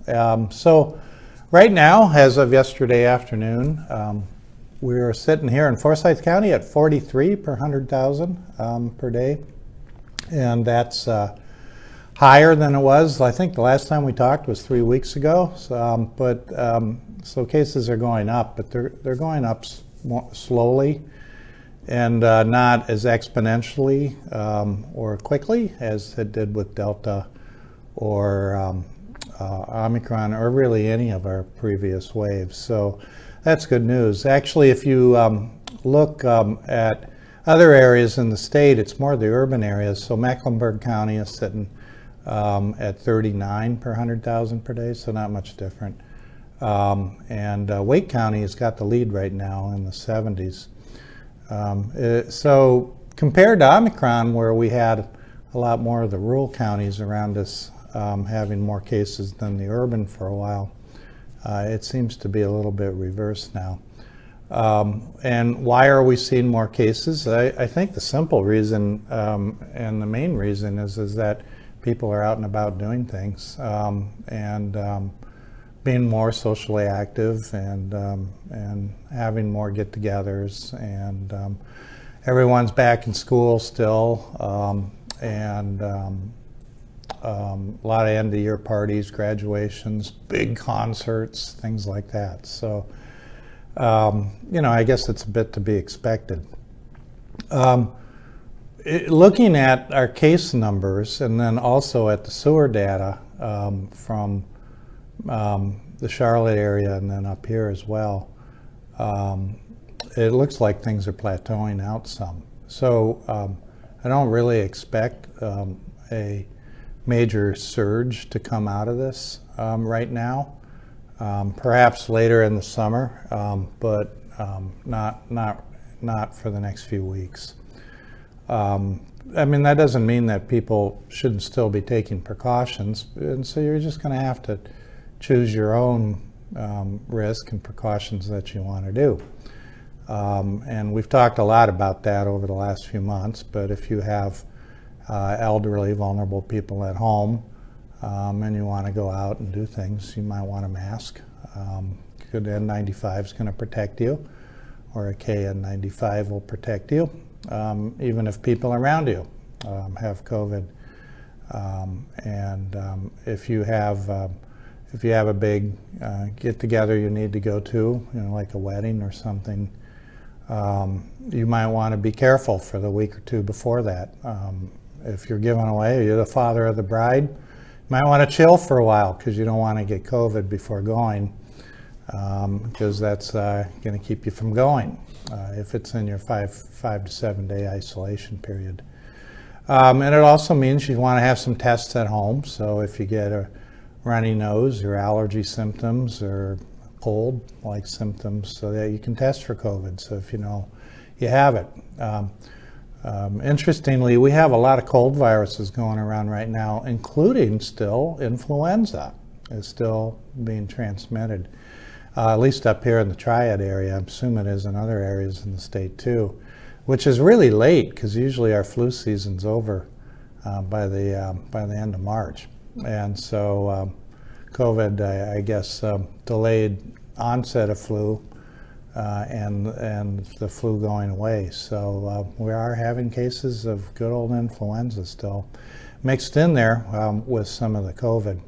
So right now, as of yesterday afternoon, we're sitting here in Forsyth County at 43 per 100,000 per day. And that's higher than it was. I think the last time we talked was 3 weeks ago. So cases are going up, but they're going up slowly and not as exponentially or quickly as it did with Delta or Omicron, or really any of our previous waves. So that's good news. Actually, if you look at other areas in the state, it's more the urban areas. So Mecklenburg County is sitting at 39 per 100,000 per day, so not much different. And Wake County has got the lead right now in the 70s. So compared to Omicron, where we had a lot more of the rural counties around us having more cases than the urban for a while, it seems to be a little bit reversed now. And why are we seeing more cases? I think the simple reason and the main reason is that people are out and about doing things and being more socially active and having more get-togethers, and everyone's back in school still, and a lot of end-of-year parties, graduations, big concerts, things like that. So, I guess it's a bit to be expected. Looking at our case numbers and then also at the sewer data from the Charlotte area and then up here as well, it looks like things are plateauing out some. So I don't really expect a major surge to come out of this right now. Perhaps later in the summer, but not for the next few weeks. That doesn't mean that people shouldn't still be taking precautions, and so you're just going to have to choose your own risk and precautions that you want to do. And we've talked a lot about that over the last few months, but if you have elderly, vulnerable people at home and you want to go out and do things, you might want a mask. Good N95 is going to protect you, or a KN95 will protect you, even if people around you have COVID. And if you have a big get-together you need to go to, like a wedding or something, you might want to be careful for the week or two before that. If you're giving away, you're the father of the bride, you might want to chill for a while because you don't want to get COVID before going, because that's going to keep you from going if it's in your 5 to 7 day isolation period. And it also means you want to have some tests at home. So if you get a runny nose or allergy symptoms or cold-like symptoms, so that you can test for COVID, so if you know you have it. Interestingly, we have a lot of cold viruses going around right now, including still influenza is still being transmitted, at least up here in the Triad area. I assume it is in other areas in the state too, which is really late because usually our flu season's over by the end of March. And so COVID, I guess, delayed onset of flu and the flu going away. So we are having cases of good old influenza still mixed in there with some of the COVID.